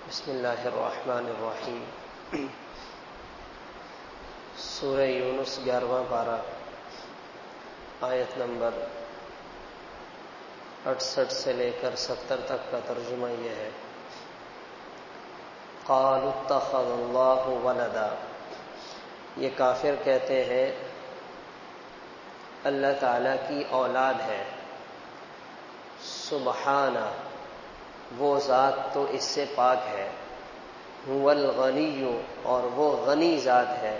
بسم اللہ الرحمن الرحیم۔ سورہ یونس 11واں پارہ، آیت نمبر 68 سے لے کر 70 تک کا ترجمہ یہ ہے: قالوا اتخذ اللہ ولدا، یہ کافر کہتے ہیں اللہ تعالیٰ کی اولاد ہے۔ سبحانہ، وہ ذات تو اس سے پاک ہے۔ هو الغنی، اور وہ غنی ذات ہے۔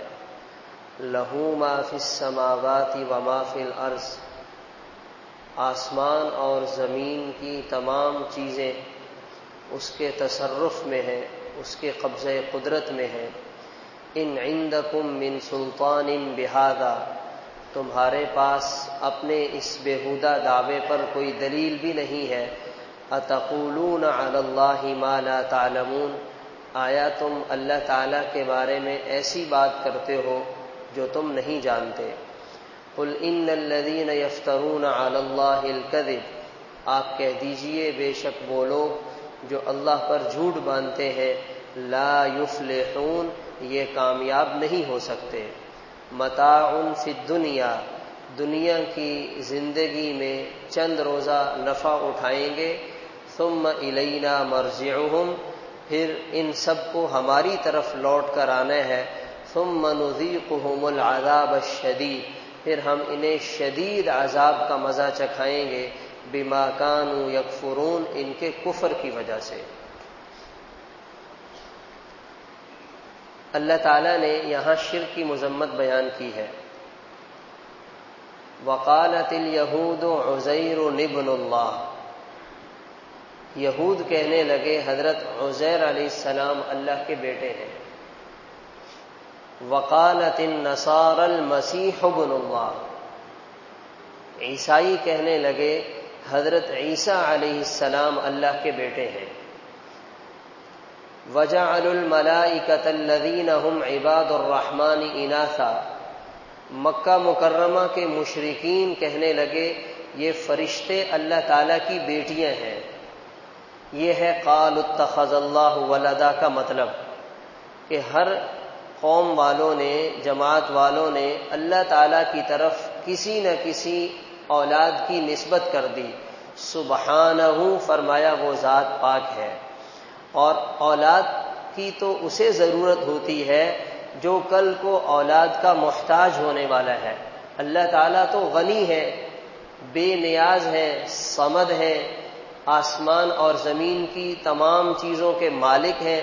لہ ما فی السماوات و ما فی الارض، آسمان اور زمین کی تمام چیزیں اس کے تصرف میں ہیں، اس کے قبضہ قدرت میں ہیں۔ ان عندکم من سلطان بہذا، تمہارے پاس اپنے اس بیہودہ دعوے پر کوئی دلیل بھی نہیں ہے۔ اتقولون علی اللہ ما لا تعلمون، آیا تم اللہ تعالیٰ کے بارے میں ایسی بات کرتے ہو جو تم نہیں جانتے۔ قل ان الذین یفترون علی اللہ الکذب، آپ کہہ دیجئے بے شک وہ لوگ جو اللہ پر جھوٹ باندھتے ہیں، لا یفلحون، یہ کامیاب نہیں ہو سکتے۔ متاع فی الدنیا، دنیا کی زندگی میں چند روزہ نفع اٹھائیں گے۔ ثم الینا مرجعہم، پھر ان سب کو ہماری طرف لوٹ کر آنا ہے۔ ثم نذیقہم العذاب الشدید، پھر ہم انہیں شدید عذاب کا مزہ چکھائیں گے۔ بما کانوا یکفرون، ان کے کفر کی وجہ سے۔ اللہ تعالیٰ نے یہاں شرک کی مذمت بیان کی ہے۔ وقالت الیہود عزیر ابن اللہ، یہود کہنے لگے حضرت عزیر علیہ السلام اللہ کے بیٹے ہیں۔ وقالت النصارى المسیح ابن اللہ، عیسائی کہنے لگے حضرت عیسیٰ علیہ السلام اللہ کے بیٹے ہیں۔ وجعلوا الملائکۃ الذین هم عباد الرحمن اناثا، مکہ مکرمہ کے مشرکین کہنے لگے یہ فرشتے اللہ تعالیٰ کی بیٹیاں ہیں۔ یہ ہے قالوا اتخذ اللہ ولدا کا مطلب، کہ ہر قوم والوں نے، جماعت والوں نے اللہ تعالیٰ کی طرف کسی نہ کسی اولاد کی نسبت کر دی۔ سبحانہ، فرمایا وہ ذات پاک ہے۔ اور اولاد کی تو اسے ضرورت ہوتی ہے جو کل کو اولاد کا محتاج ہونے والا ہے۔ اللہ تعالیٰ تو غنی ہے، بے نیاز ہے، صمد ہے، آسمان اور زمین کی تمام چیزوں کے مالک ہیں،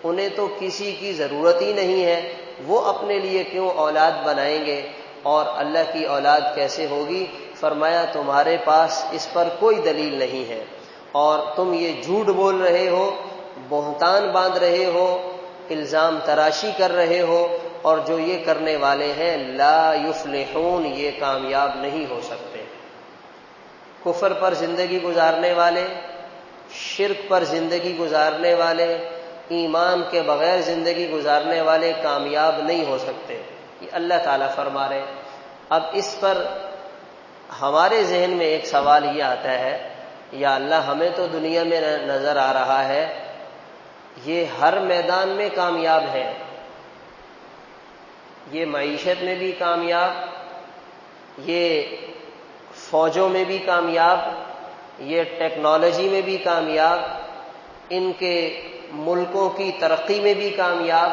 انہیں تو کسی کی ضرورت ہی نہیں ہے، وہ اپنے لیے کیوں اولاد بنائیں گے؟ اور اللہ کی اولاد کیسے ہوگی؟ فرمایا تمہارے پاس اس پر کوئی دلیل نہیں ہے، اور تم یہ جھوٹ بول رہے ہو، بہتان باندھ رہے ہو، الزام تراشی کر رہے ہو، اور جو یہ کرنے والے ہیں لا یفلحون، یہ کامیاب نہیں ہو سکتے۔ کفر پر زندگی گزارنے والے، شرک پر زندگی گزارنے والے، ایمان کے بغیر زندگی گزارنے والے کامیاب نہیں ہو سکتے، یہ اللہ تعالیٰ فرما رہے۔ اب اس پر ہمارے ذہن میں ایک سوال یہ آتا ہے، یا اللہ ہمیں تو دنیا میں نظر آ رہا ہے یہ ہر میدان میں کامیاب ہے، یہ معیشت میں بھی کامیاب، یہ فوجوں میں بھی کامیاب، یہ ٹیکنالوجی میں بھی کامیاب، ان کے ملکوں کی ترقی میں بھی کامیاب،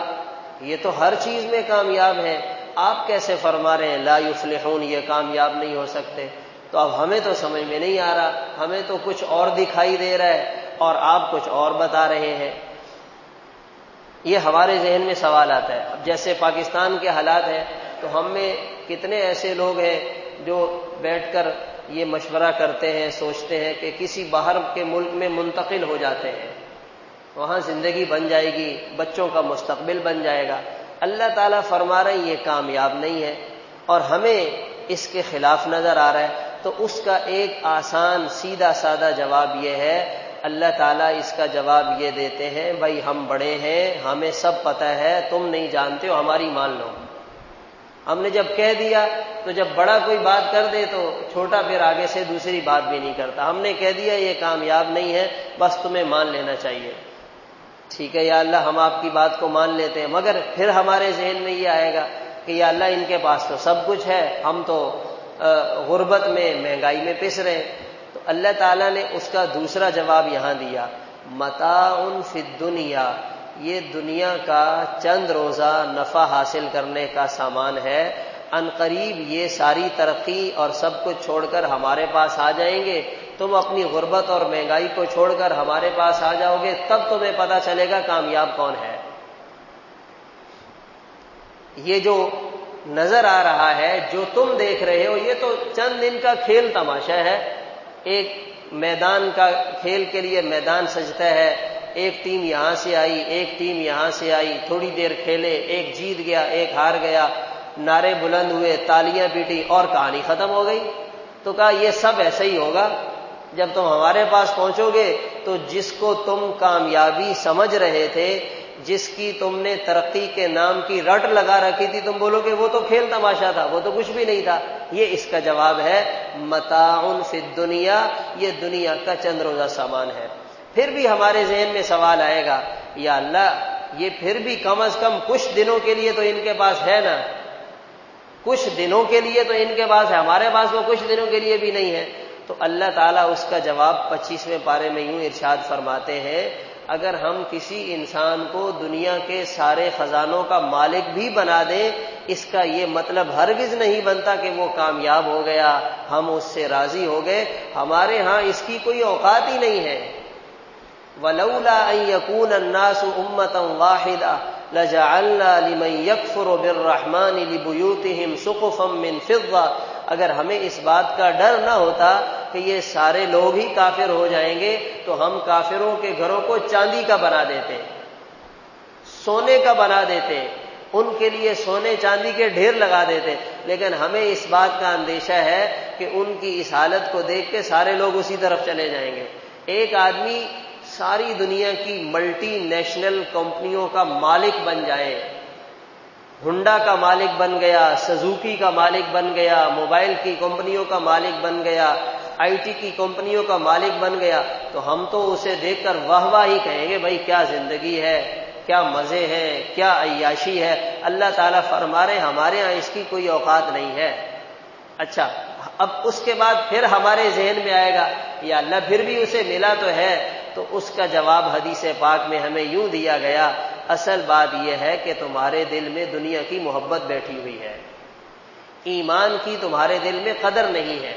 یہ تو ہر چیز میں کامیاب ہیں، آپ کیسے فرما رہے ہیں لا یفلحون، یہ کامیاب نہیں ہو سکتے؟ تو اب ہمیں تو سمجھ میں نہیں آ رہا، ہمیں تو کچھ اور دکھائی دے رہا ہے اور آپ کچھ اور بتا رہے ہیں۔ یہ ہمارے ذہن میں سوال آتا ہے۔ اب جیسے پاکستان کے حالات ہیں تو ہم میں کتنے ایسے لوگ ہیں جو بیٹھ کر یہ مشورہ کرتے ہیں، سوچتے ہیں کہ کسی باہر کے ملک میں منتقل ہو جاتے ہیں، وہاں زندگی بن جائے گی، بچوں کا مستقبل بن جائے گا۔ اللہ تعالیٰ فرما رہے ہیں یہ کامیاب نہیں ہے، اور ہمیں اس کے خلاف نظر آ رہا ہے۔ تو اس کا ایک آسان سیدھا سادہ جواب یہ ہے، اللہ تعالیٰ اس کا جواب یہ دیتے ہیں، بھائی ہم بڑے ہیں، ہمیں سب پتہ ہے، تم نہیں جانتے ہو، ہماری مان لو۔ ہم نے جب کہہ دیا تو جب بڑا کوئی بات کر دے تو چھوٹا پھر آگے سے دوسری بات بھی نہیں کرتا۔ ہم نے کہہ دیا یہ کامیاب نہیں ہے، بس تمہیں مان لینا چاہیے۔ ٹھیک ہے یا اللہ ہم آپ کی بات کو مان لیتے ہیں، مگر پھر ہمارے ذہن میں یہ آئے گا کہ یا اللہ ان کے پاس تو سب کچھ ہے، ہم تو غربت میں مہنگائی میں پس رہے ہیں۔ تو اللہ تعالیٰ نے اس کا دوسرا جواب یہاں دیا، متاع فی الدنیا، یہ دنیا کا چند روزہ نفع حاصل کرنے کا سامان ہے، ان قریب یہ ساری ترقی اور سب کچھ چھوڑ کر ہمارے پاس آ جائیں گے، تم اپنی غربت اور مہنگائی کو چھوڑ کر ہمارے پاس آ جاؤ گے، تب تمہیں پتہ چلے گا کامیاب کون ہے۔ یہ جو نظر آ رہا ہے، جو تم دیکھ رہے ہو، یہ تو چند دن کا کھیل تماشا ہے۔ ایک میدان کا کھیل کے لیے میدان سجتا ہے، ایک ٹیم یہاں سے آئی، ایک ٹیم یہاں سے آئی، تھوڑی دیر کھیلے، ایک جیت گیا، ایک ہار گیا، نعرے بلند ہوئے، تالیاں پیٹی اور کہانی ختم ہو گئی۔ تو کہا یہ سب ایسے ہی ہوگا، جب تم ہمارے پاس پہنچو گے تو جس کو تم کامیابی سمجھ رہے تھے، جس کی تم نے ترقی کے نام کی رٹ لگا رکھی تھی، تم بولو کہ وہ تو کھیل تماشا تھا، وہ تو کچھ بھی نہیں تھا۔ یہ اس کا جواب ہے، متاع فی الدنیا، یہ دنیا کا چند روزہ سامان ہے۔ پھر بھی ہمارے ذہن میں سوال آئے گا، یا اللہ یہ پھر بھی کم از کم کچھ دنوں کے لیے تو ان کے پاس ہے نا، کچھ دنوں کے لیے تو ان کے پاس ہے، ہمارے پاس وہ کچھ دنوں کے لیے بھی نہیں ہے۔ تو اللہ تعالیٰ اس کا جواب 25ویں پارے میں یوں ارشاد فرماتے ہیں، اگر ہم کسی انسان کو دنیا کے سارے خزانوں کا مالک بھی بنا دیں، اس کا یہ مطلب ہرگز نہیں بنتا کہ وہ کامیاب ہو گیا، ہم اس سے راضی ہو گئے، ہمارے ہاں اس کی کوئی اوقات ہی نہیں ہے۔ وَلَوْلَا أَن يَكُونَ النَّاسُ أُمَّةً وَاحِدَةً لَجَعَلْنَا لِمَن يَكْفُرُ بِالرَّحْمَنِ لِبُيُوتِهِمْ سُقُفًا مِّن فِضَّةٍ، اگر ہمیں اس بات کا ڈر نہ ہوتا کہ یہ سارے لوگ ہی کافر ہو جائیں گے تو ہم کافروں کے گھروں کو چاندی کا بنا دیتے، سونے کا بنا دیتے، ان کے لیے سونے چاندی کے ڈھیر لگا دیتے، لیکن ہمیں اس بات کا اندیشہ ہے کہ ان کی اس حالت کو دیکھ کے سارے لوگ اسی طرف چلے جائیں گے۔ ایک آدمی ساری دنیا کی ملٹی نیشنل کمپنیوں کا مالک بن جائے، ہونڈا کا مالک بن گیا، سزوکی کا مالک بن گیا، موبائل کی کمپنیوں کا مالک بن گیا، آئی ٹی کی کمپنیوں کا مالک بن گیا، تو ہم تو اسے دیکھ کر واہ واہ ہی کہیں گے، بھائی کیا زندگی ہے، کیا مزے ہیں، کیا عیاشی ہے۔ اللہ تعالیٰ فرما رہے ہمارے ہاں اس کی کوئی اوقات نہیں ہے۔ اچھا، اب اس کے بعد پھر ہمارے ذہن میں آئے گا، یا اللہ پھر بھی اسے ملا تو ہے، تو اس کا جواب حدیث پاک میں ہمیں یوں دیا گیا، اصل بات یہ ہے کہ تمہارے دل میں دنیا کی محبت بیٹھی ہوئی ہے، ایمان کی تمہارے دل میں قدر نہیں ہے۔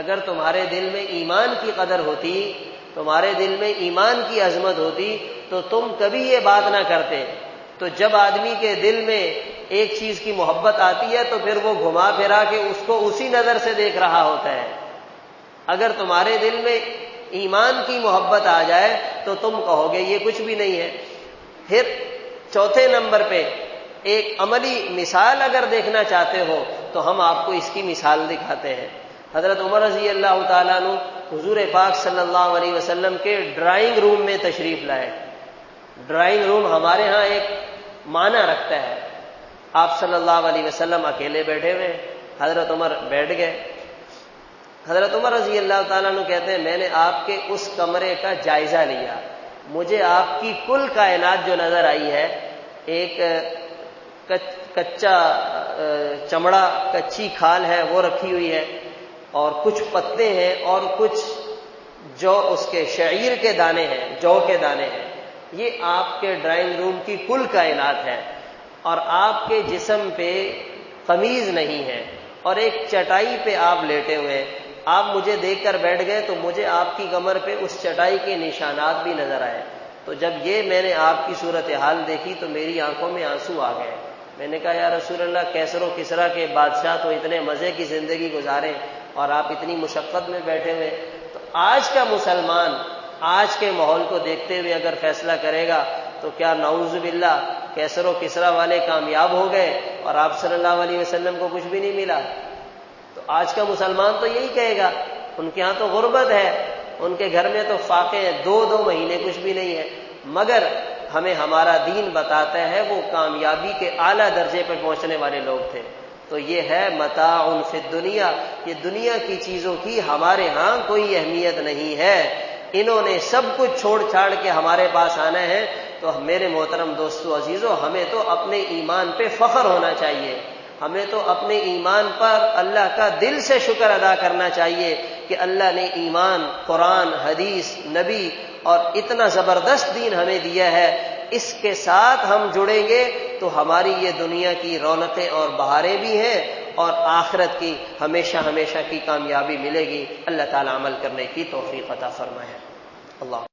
اگر تمہارے دل میں ایمان کی قدر ہوتی، تمہارے دل میں ایمان کی عظمت ہوتی، تو تم کبھی یہ بات نہ کرتے۔ تو جب آدمی کے دل میں ایک چیز کی محبت آتی ہے تو پھر وہ گھما پھرا کے اس کو اسی نظر سے دیکھ رہا ہوتا ہے۔ اگر تمہارے دل میں ایمان کی محبت آ جائے تو تم کہو گے یہ کچھ بھی نہیں ہے۔ پھر چوتھے نمبر پہ ایک عملی مثال اگر دیکھنا چاہتے ہو تو ہم آپ کو اس کی مثال دکھاتے ہیں۔ حضرت عمر رضی اللہ تعالیٰ عنہ حضور پاک صلی اللہ علیہ وسلم کے ڈرائنگ روم میں تشریف لائے۔ ڈرائنگ روم ہمارے ہاں ایک معنی رکھتا ہے۔ آپ صلی اللہ علیہ وسلم اکیلے بیٹھے ہوئے، حضرت عمر بیٹھ گئے۔ حضرت عمر رضی اللہ تعالیٰ عنہ کہتے ہیں میں نے آپ کے اس کمرے کا جائزہ لیا، مجھے آپ کی کل کائنات جو نظر آئی ہے، ایک کچا چمڑا، کچی کھال ہے وہ رکھی ہوئی ہے، اور کچھ پتے ہیں، اور کچھ جو اس کے شعیر کے دانے ہیں، جو کے دانے ہیں، یہ آپ کے ڈرائنگ روم کی کل کائنات ہے۔ اور آپ کے جسم پہ قمیض نہیں ہے، اور ایک چٹائی پہ آپ لیٹے ہوئے، آپ مجھے دیکھ کر بیٹھ گئے تو مجھے آپ کی کمر پہ اس چٹائی کے نشانات بھی نظر آئے۔ تو جب یہ میں نے آپ کی صورتحال دیکھی تو میری آنکھوں میں آنسو آ گئے۔ میں نے کہا یا رسول اللہ، کیسر و کسریٰ کے بادشاہ تو اتنے مزے کی زندگی گزارے اور آپ اتنی مشقت میں بیٹھے ہوئے۔ تو آج کا مسلمان آج کے ماحول کو دیکھتے ہوئے اگر فیصلہ کرے گا تو کیا نعوذ باللہ کیسر و کسریٰ والے کامیاب ہو گئے اور آپ صلی اللہ علیہ وسلم کو کچھ بھی نہیں ملا؟ تو آج کا مسلمان تو یہی کہے گا، ان کے ہاں تو غربت ہے، ان کے گھر میں تو فاقے ہیں، دو مہینے کچھ بھی نہیں ہے، مگر ہمیں ہمارا دین بتاتا ہے وہ کامیابی کے اعلیٰ درجے پر پہنچنے والے لوگ تھے۔ تو یہ ہے متاع فی الدنیا، یہ دنیا کی چیزوں کی ہمارے ہاں کوئی اہمیت نہیں ہے۔ انہوں نے سب کچھ چھوڑ چھاڑ کے ہمارے پاس آنا ہے، تو میرے محترم دوستو عزیزو، ہمیں تو اپنے ایمان پہ فخر ہونا چاہیے، ہمیں تو اپنے ایمان پر اللہ کا دل سے شکر ادا کرنا چاہیے کہ اللہ نے ایمان، قرآن، حدیث، نبی اور اتنا زبردست دین ہمیں دیا ہے، اس کے ساتھ ہم جڑیں گے تو ہماری یہ دنیا کی رونقیں اور بہاریں بھی ہیں، اور آخرت کی ہمیشہ ہمیشہ کی کامیابی ملے گی۔ اللہ تعالی عمل کرنے کی توفیق عطا فرمائے۔ اللہ